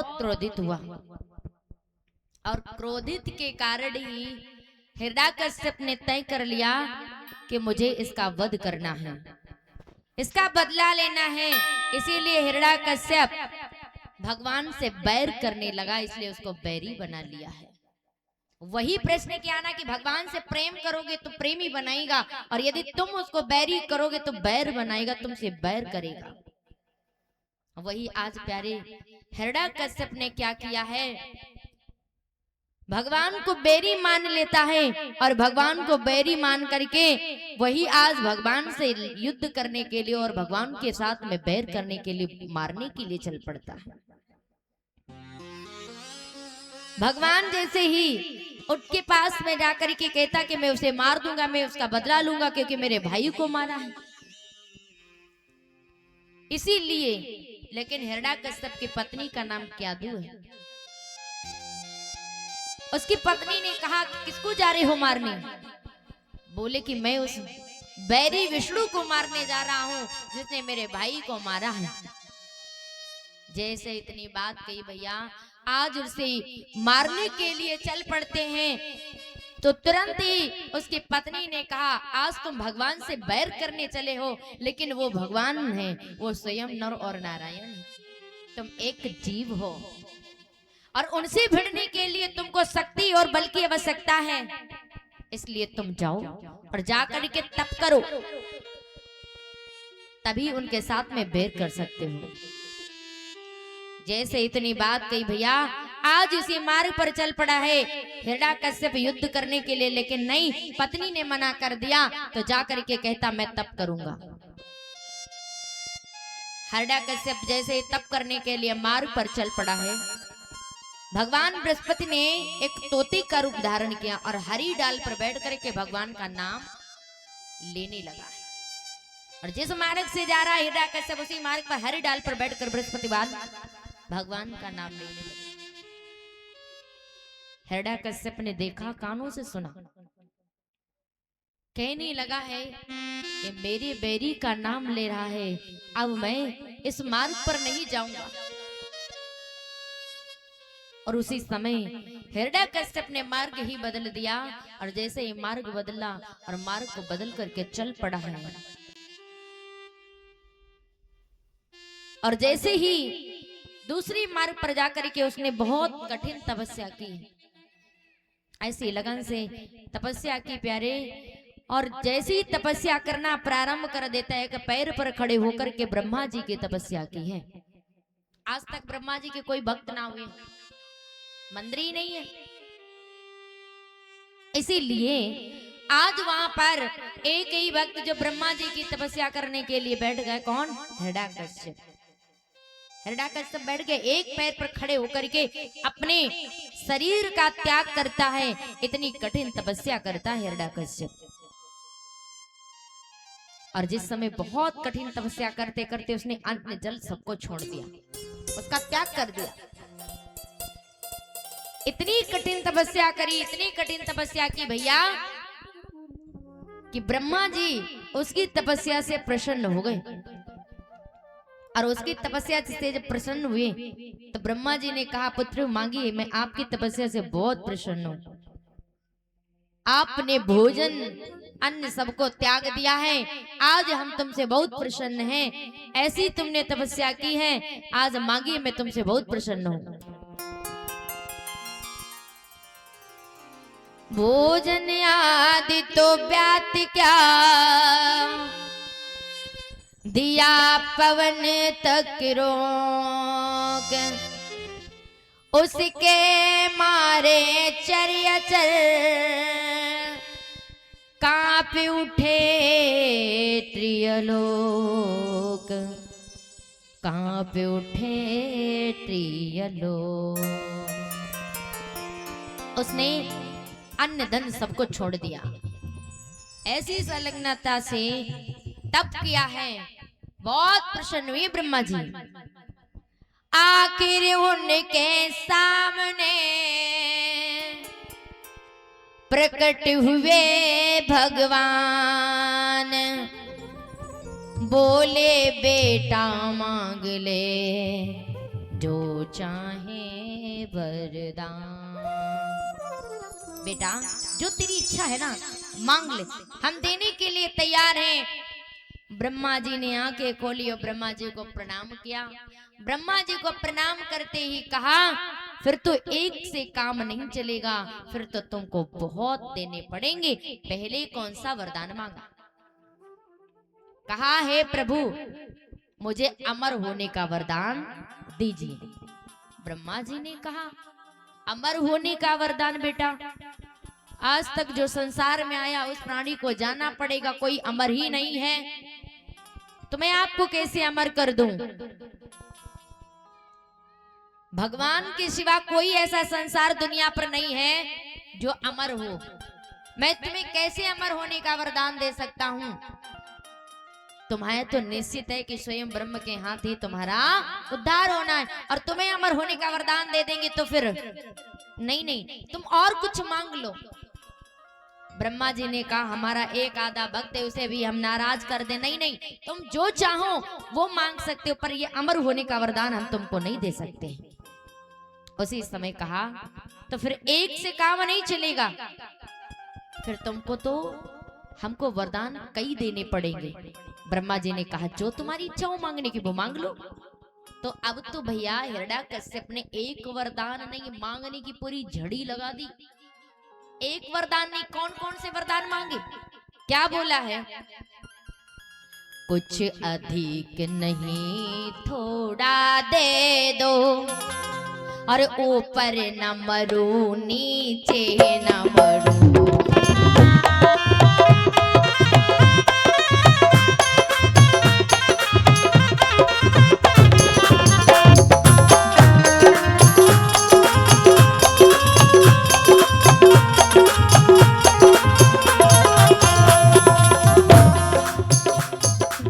बहुत क्रोधित हुआ और क्रोधित के कारण ही हिरण्यकश्यप ने तय कर लिया कि मुझे इसका वध करना है, इसका बदला लेना है। इसीलिए हिरण्यकश्यप भगवान से बैर करने लगा, इसलिए उसको बैरी बना लिया है। वही प्रश्न क्या ना कि भगवान से प्रेम करोगे तो प्रेमी बनाएगा, और यदि तुम उसको बैरी करोगे तो बैर बनाएगा, तुमसे बैर करेगा। वही आज प्यारे हिरण्यकश्यप ने क्या किया है, भगवान को बैरी मान लेता है, और भगवान को बैरी मान करके वही आज भगवान से युद्ध करने के लिए और भगवान के साथ में बैर करने के लिए, मारने के लिए चल पड़ता है। भगवान जैसे ही उठ के पास में जाकर के कहता कि मैं उसे मार दूंगा, मैं उसका बदला लूंगा क्योंकि मेरे भाई को मारा है, इसीलिए। लेकिन हिरण्यकश्यप की पत्नी का नाम क्यादु है। उसकी पत्नी ने कहा कि किसको जा रहे हो मारने? बोले कि मैं उस बैरी विष्णु को मारने जा रहा हूं जिसने मेरे भाई को मारा है। जैसे इतनी बात कही भैया, आज उसे मारने के लिए चल पड़ते हैं। तो तुरंत ही उसकी पत्नी ने कहा, आज तुम भगवान से बैर करने चले हो, लेकिन वो भगवान है, वो स्वयं नर और नारायण है, तुम एक जीव हो, और उनसे भिड़ने के लिए तुमको शक्ति और बल की आवश्यकता है। इसलिए तुम जाओ और जाकर के तप करो, तभी उनके साथ में बैर कर सकते हो। जैसे इतनी बात कही भैया, आज उसी मार्ग पर चल पड़ा है हिरण्यकश्यप युद्ध करने के लिए, लेकिन नहीं, पत्नी ने मना कर दिया। तो जाकर के कहता मैं तप करूंगा। हिरण्यकश्यप जैसे ही तप करने के लिए मार्ग पर चल पड़ा है, भगवान बृहस्पति ने एक तोते का रूप धारण किया और हरी डाल पर बैठ करके भगवान का नाम लेने लगा है। और जिस मार्ग से जा रहा है हिरण्यकश्यप, उसी मार्ग पर हरी डाल पर बैठकर बृहस्पतिवार भगवान का नाम लेने लगा। हिरण्यकश्यप ने देखा, कानों से सुना, कहने लगा है कि मेरे बैरी का नाम ले रहा है, अब मैं इस मार्ग पर नहीं जाऊंगा। और उसी समय हिरण्यकश्यप ने मार्ग ही बदल दिया, और जैसे ही मार्ग बदला और मार्ग को बदल करके चल पड़ा है। और जैसे ही दूसरी मार्ग पर जाकर के उसने बहुत कठिन तपस्या की, ऐसी लगन से तपस्या की प्यारे। और जैसे ही तपस्या करना प्रारंभ कर देता है कि पैर पर खड़े होकर के ब्रह्मा जी की तपस्या की है। आज तक ब्रह्मा जी के कोई भक्त ना हुए, मंदिर ही नहीं है, इसीलिए आज वहां पर एक ही भक्त जो ब्रह्मा जी की तपस्या करने के लिए बैठ गए, कौन? हिरण्यकश्यप। हिरण्यकश्यप बैठ के एक पैर पर खड़े होकर के अपने शरीर का त्याग करता है। इतनी कठिन तपस्या करता है हिरण्यकश्यप। और जिस समय बहुत कठिन तपस्या करते करते उसने अन्न जल सबको छोड़ दिया, उसका त्याग कर दिया। इतनी कठिन तपस्या करी, इतनी कठिन तपस्या की भैया, कि ब्रह्मा जी उसकी तपस्या से प्रसन्न हो गए। और उसकी तपस्या से जब प्रसन्न हुए तो ब्रह्मा जी ने कहा, पुत्र मांगिए, मैं आपकी तपस्या से बहुत प्रसन्न हूं। आपने भोजन अन्न सबको त्याग दिया है, आज हम तुमसे बहुत प्रसन्न हैं। ऐसी तुमने तपस्या की है, आज मांगिए, मैं तुमसे बहुत प्रसन्न हूं। भोजन आदि तो व्यात क्या, दिया पवन तक रोक, उसके मारे चर्यचर, कांप उठे त्रियलोक, कांप उठे त्रियलोक। उसने अन्न धन सबको छोड़ दिया, ऐसी संलग्नता से तप किया है। बहुत प्रसन्न हुए ब्रह्मा जी। आखिर उनके सामने प्रकट हुए भगवान, बोले बेटा मांग ले जो चाहे वरदान। बेटा जो तेरी इच्छा है ना मांग ले, हम देने के लिए तैयार हैं। ब्रह्मा जी ने आंखें खोली और ब्रह्मा जी को प्रणाम किया। ब्रह्मा जी को प्रणाम करते ही कहा, फिर तो एक से काम नहीं चलेगा, फिर तो तुमको बहुत देने पड़ेंगे। पहले कौन सा वरदान मांगा? कहा, हे प्रभु मुझे अमर होने का वरदान दीजिए। ब्रह्मा जी ने कहा, अमर होने का वरदान बेटा, आज तक जो संसार में आया उस प्राणी को जाना पड़ेगा, कोई अमर ही नहीं है, तो मैं आपको कैसे अमर कर दूं? भगवान के सिवा कोई ऐसा संसार दुनिया पर नहीं है जो अमर हो। मैं तुम्हें कैसे अमर होने का वरदान दे सकता हूं? तुम्हारे तो निश्चित है कि स्वयं ब्रह्म के हाथ ही तुम्हारा उद्धार होना है, और तुम्हें अमर होने का वरदान दे देंगे तो फिर नहीं, तुम और कुछ मांग लो। ब्रह्मा जी ने कहा, हमारा एक आधा भक्त है, उसे भी हम नाराज कर दे? नहीं, तुम जो चाहो वो मांग सकते हो, पर ये अमर होने का वरदान हम तुमको नहीं दे सकते। उसी समय कहा, तो फिर एक से काम नहीं चलेगा, फिर तुमको तो हमको वरदान कई देने पड़ेंगे। ब्रह्मा जी ने कहा, जो तुम्हारी इच्छा हो मांगने की वो मांग लो। तो अब तो भैया हिरण्यकश्यप ने एक वरदान नहीं मांगने की पूरी झड़ी लगा दी। एक वरदान नहीं, कौन कौन से वरदान मांगे? क्या बोला है? कुछ अधिक नहीं थोड़ा दे दो, और ऊपर न मरू नीचे न मरू।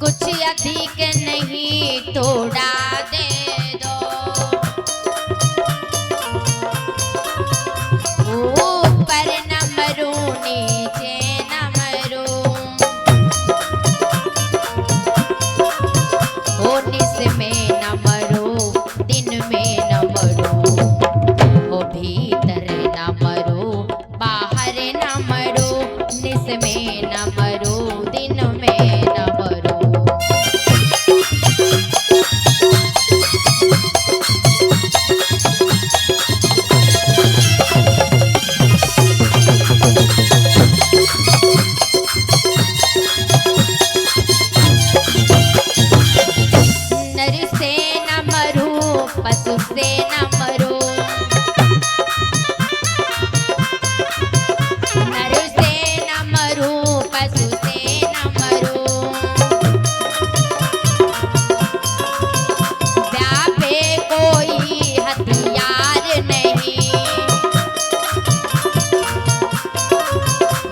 कुछ अधिक नहीं थोड़ा दे दो, ऊपर न मरू नीचे न मरू, ओ निस में न मरू दिन में न मरू, ओ भीतर न मरू बाहर न मरू, निस में न मरू दिन में न मरू। नर से न मरू पशु से न मरू, नर से न मरू पशु से न मरू, व्यापे कोई हथियार नहीं,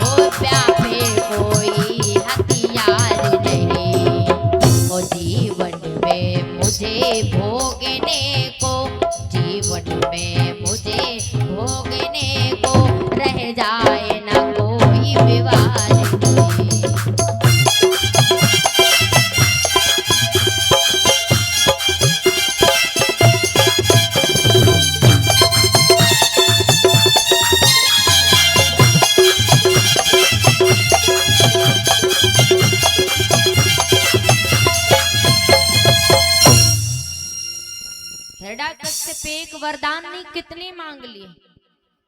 ओ व्यापे कोई हथियार नहीं, ओ जीवन में मुझे भोगने को, जीवन में मुझे भोगने को, रह जाए ना कोई विवाद नहीं। हिरण्यकश्यप एक वरदान नहीं कितने मांग लिए,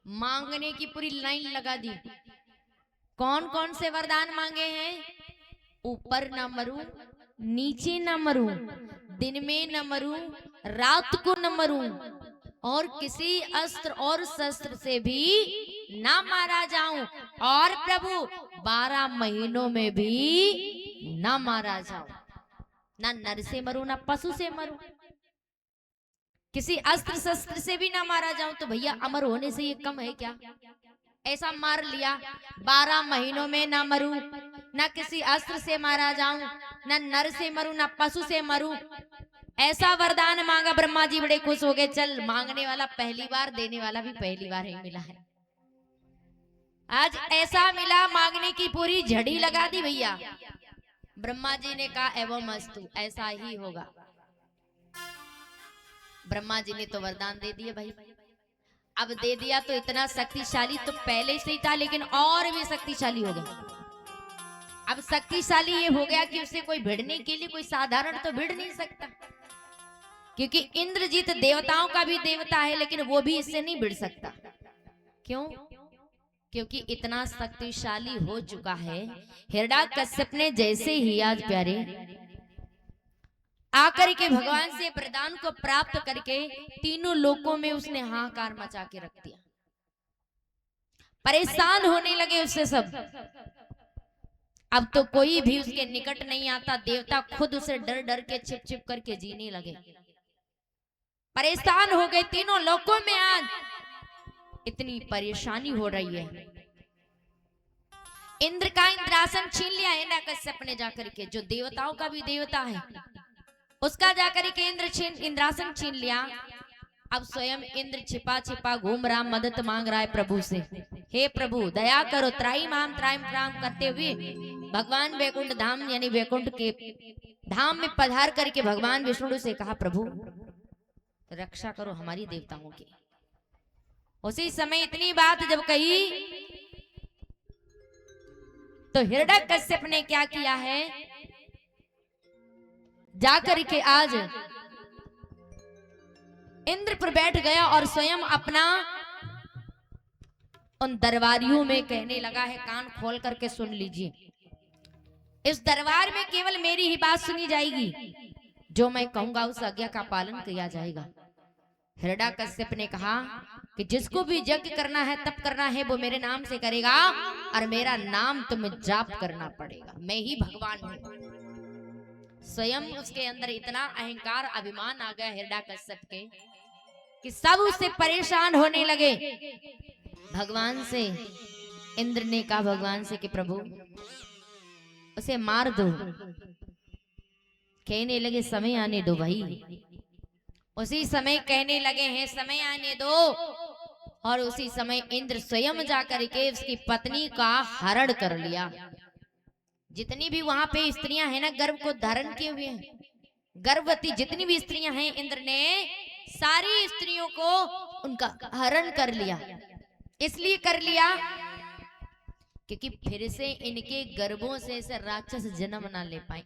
मांगने की पूरी लाइन लगा दी। कौन कौन से वरदान मांगे हैं? ऊपर न मरू, नीचे न मरू, दिन में न मरू, रात को न मरू, और किसी अस्त्र और शस्त्र से भी ना मारा जाऊं, और प्रभु 12 महीनों में भी ना मारा जाऊं, ना नर से मरू ना पशु से मरू, किसी अस्त्र शस्त्र से भी ना मारा जाऊं। तो भैया अमर होने से ये कम है क्या? ऐसा मार लिया, 12 महीनों में ना मरूं, ना किसी अस्त्र से मारा जाऊं, ना नर से मरूं ना पशु से मरूं, ऐसा वरदान मांगा। ब्रह्मा जी बड़े खुश हो गए, चल मांगने वाला पहली बार, देने वाला भी पहली बार ही मिला है। आज ऐसा मिला, मांगने की पूरी झड़ी लगा दी भैया। ब्रह्मा जी ने कहा एवं अस्तु, ऐसा ही होगा। ब्रह्मा जी ने तो वरदान दे दिए भाई, अब दे दिया तो इतना शक्तिशाली तो पहले से ही था, लेकिन और भी शक्तिशाली हो गया। अब शक्तिशाली ये हो गया कि उसे कोई भिड़ने के लिए कोई साधारण तो भिड़ नहीं सकता, क्योंकि इंद्रजीत देवताओं का भी देवता है, लेकिन वो भी इससे नहीं भिड़ सकता। क्यों? क्योंकि इतना शक्तिशाली हो चुका है। हिरण्यकश्यप ने जैसे ही आज प्यारे आकर के भगवान से वरदान को प्राप्त करके तीनों लोकों में उसने हाहाकार मचा के रख दिया। परेशान होने लगे उससे सब। अब तो कोई भी उसके निकट नहीं आता, देवता खुद उसे डर डर के छिप छिप करके जीने लगे। परेशान हो गए तीनों लोकों में, आज इतनी परेशानी हो रही है। इंद्र का इंद्रासन छीन लिया हिरण्यकश्यप ने जाकर के, जो देवताओं का भी देवता है, उसका जाकर के इंद्रासन छीन लिया। अब स्वयं इंद्र छिपा छिपा घूम रहा, मदद मांग रहा है प्रभु से। हे प्रभु दया करो, त्राईम त्राम करते हुए भगवान वैकुंठ धाम यानी वैकुंठ के धाम में पधार करके भगवान विष्णु से कहा, प्रभु रक्षा करो हमारी देवताओं की। उसी समय इतनी बात जब कही तो हिरण्यकश्यप ने क्या किया है, जाकर के आज इंद्र पर बैठ गया और स्वयं अपना उन दरबारियों में कहने लगा है, कान खोल करके सुन लीजिए, इस दरबार में केवल मेरी ही बात सुनी जाएगी, जो मैं कहूंगा उस आज्ञा का पालन किया जाएगा। हिरण्यकश्यप ने कहा कि जिसको भी यज्ञ करना है तप करना है वो मेरे नाम से करेगा, और मेरा नाम तुम्हें जाप करना पड़ेगा, मैं ही भगवान हूं। स्वयं उसके अंदर इतना अहंकार अभिमान आ गया हिरण्यकश्यप के कि सब उससे परेशान होने लगे। भगवान से इंद्र ने कहा भगवान से कि प्रभु उसे मार दो। कहने लगे समय आने दो भाई। उसी समय कहने लगे हैं समय आने दो, और उसी समय इंद्र स्वयं जाकर के उसकी पत्नी का हरण कर लिया। जितनी भी वहां पे स्त्रियां हैं ना, गर्भ को धारण किए हुए हैं, गर्भवती जितनी भी स्त्रियां हैं, इंद्र ने सारी स्त्रियों को उनका हरण कर लिया। इसलिए कर लिया क्योंकि फिर से इनके गर्भों से ऐसे राक्षस जन्म ना ले पाए,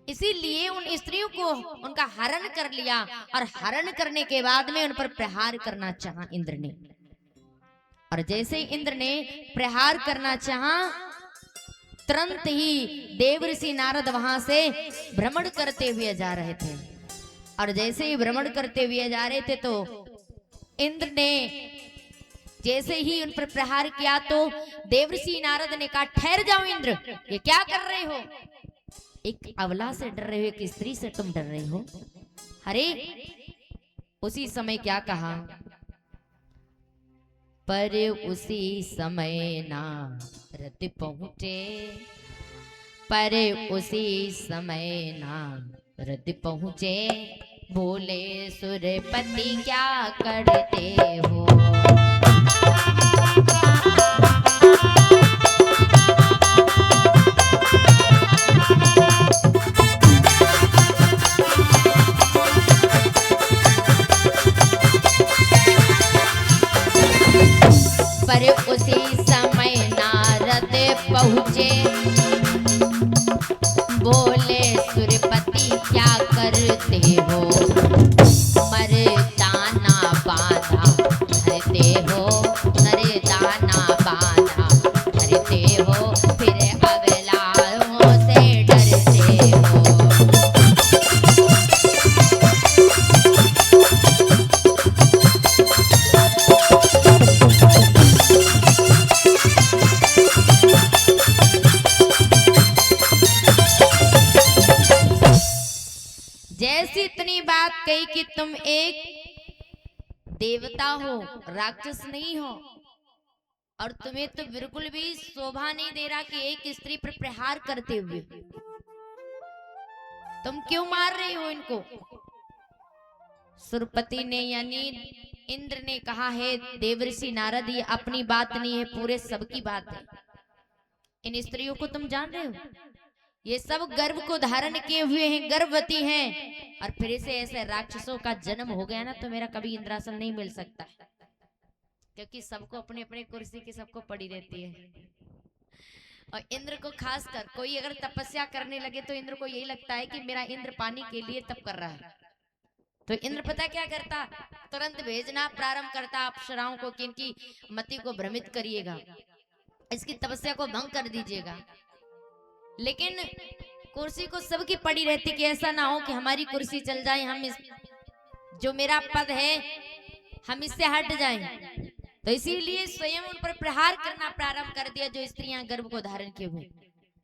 इसीलिए उन स्त्रियों को उनका हरण कर लिया, और हरण करने के बाद में उन पर प्रहार करना चाहा इंद्र ने। और जैसे इंद्र ने प्रहार करना चाहा, तुरंत ही देवर्षि नारद वहां से भ्रमण करते हुए जा रहे थे, और जैसे ही भ्रमण करते हुए जा रहे थे तो इंद्र ने जैसे ही उन पर प्रहार किया तो देवर्षि नारद ने कहा, ठहर जाओ इंद्र, ये क्या कर रहे हो? एक अबला से डर रहे हो, एक स्त्री से तुम डर रहे हो? अरे उसी समय क्या कहा, पर उसी समय नारद पहुंचे, पर उसी समय नारद पहुंचे, बोले सुरपति क्या करते हो? पर उसी समय नारद पहुंचे, बोले सुरपति क्या करते हो? मर्दाना बांधा धरते हो, मर्दाना बांधा धरते हो, फिर अबलाओं से डरते हो। जैसी इतनी बात कही कि तुम एक देवता हो, राक्षस नहीं हो, और तुम्हें तो बिल्कुल भी शोभा नहीं दे रहा कि एक स्त्री पर प्रहार करते हुए तुम क्यों मार रहे हो इनको? सुरपति ने यानी इंद्र ने कहा है, देवर्षि नारद ये अपनी बात नहीं है, पूरे सबकी बात है। इन स्त्रियों को तुम जान रहे हो, ये सब गर्भ को धारण किए हुए हैं, गर्भवती हैं, और फिर से ऐसे राक्षसों का जन्म हो गया ना तो मेरा कभी इंद्रासन नहीं मिल सकता, क्योंकि सबको अपने अपने कुर्सी की सबको पड़ी रहती है। और इंद्र को खासकर कोई अगर तपस्या करने लगे तो इंद्र को यही लगता है कि मेरा इंद्र पानी के लिए तप कर रहा है, तो इंद्र पता क्या करता, तुरंत भेजना प्रारंभ करता अप्सराओं को कि इनकी मति को भ्रमित करिएगा, इसकी तपस्या को भंग कर दीजिएगा। लेकिन कुर्सी को सबकी पड़ी रहती कि ऐसा ना हो कि हमारी कुर्सी चल जाए, हम इस जो मेरा पद है हम इससे हट जाएं। तो इसीलिए स्वयं उन पर प्रहार करना प्रारंभ कर दिया जो स्त्रियां गर्भ को धारण किए हुए,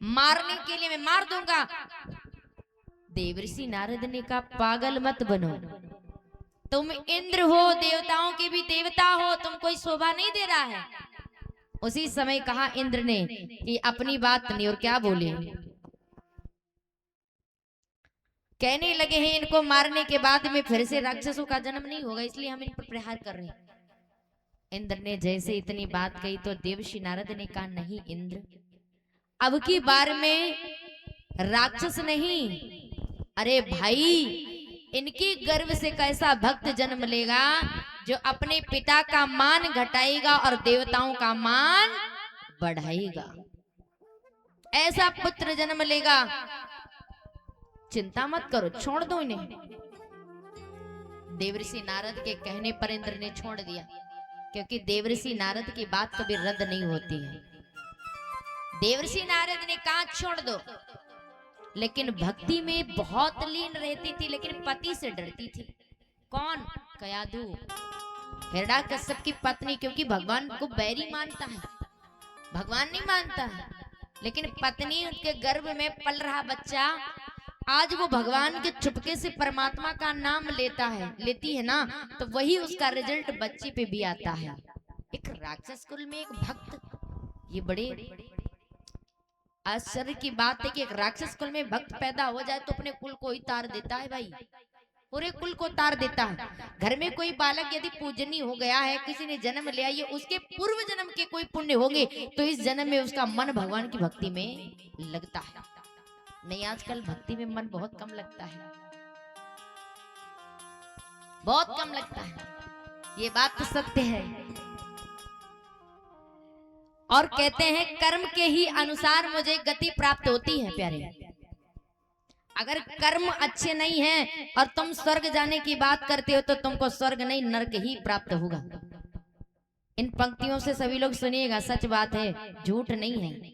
मारने के लिए मैं मार दूंगा। देवर्षि नारद ने कहा पागल मत बनो, तुम इंद्र हो, देवताओं के भी देवता हो, तुम कोई शोभा नहीं दे रहा है। उसी समय कहा इंद्र ने कि अपनी बात नहीं, और क्या बोले, कहने लगे हैं इनको मारने के बाद में फिर से राक्षसों का जन्म नहीं होगा, इसलिए हम इन पर प्रहार कर रहे हैं। इंद्र ने जैसे इतनी बात कही तो देवर्षि नारद ने कहा नहीं इंद्र, अब की बार में राक्षस नहीं, अरे भाई इनकी गर्भ से कैसा भक्त जन्म लेगा जो अपने पिता का मान घटाएगा और देवताओं का मान बढ़ाएगा, ऐसा पुत्र जन्म लेगा। चिंता मत करो, छोड़ दो इन्हें। देवर्षि नारद के कहने पर इंद्र ने छोड़ दिया, क्योंकि देवर्षि नारद की बात कभी रद्द नहीं होती है। देवर्षि नारद ने कहा छोड़ दो, लेकिन भक्ति में बहुत लीन रहती थी, लेकिन पति से डरती थी। कौन? कयाधु, हिरण्यकश्यप की पत्नी, क्योंकि भगवान को बैरी मानता है, भगवान नहीं मानता है, लेकिन पत्नी उनके गर्भ में पल रहा बच्चा आज वो भगवान के चुपके से परमात्मा का नाम लेती है ना, तो वही उसका रिजल्ट बच्चे पे भी आता है। एक राक्षस कुल में एक भक्त, ये बड़े आश्चर्य की बात है कि एक राक्षस कुल में भक्त पैदा हो जाए तो अपने कुल को ही तार देता है भाई, पूरे कुल को तार देता है। घर में कोई बालक यदि पूजनीय हो गया है, किसी ने जन्म लिया, ये उसके पूर्व जन्म के कोई पुण्य होंगे तो इस जन्म में उसका मन भगवान की भक्ति में लगता है। नहीं, आजकल भक्ति में मन बहुत कम लगता है, बहुत कम लगता है, ये बात तो सत्य है। और कहते हैं कर्म के ही अनुसार मुझे गति प्राप्त होती है प्यारे। अगर कर्म अच्छे नहीं हैं और तुम स्वर्ग जाने की बात करते हो तो तुमको स्वर्ग नहीं नरक ही प्राप्त होगा। इन पंक्तियों से सभी लोग सुनिएगा, सच बात है, झूठ नहीं है।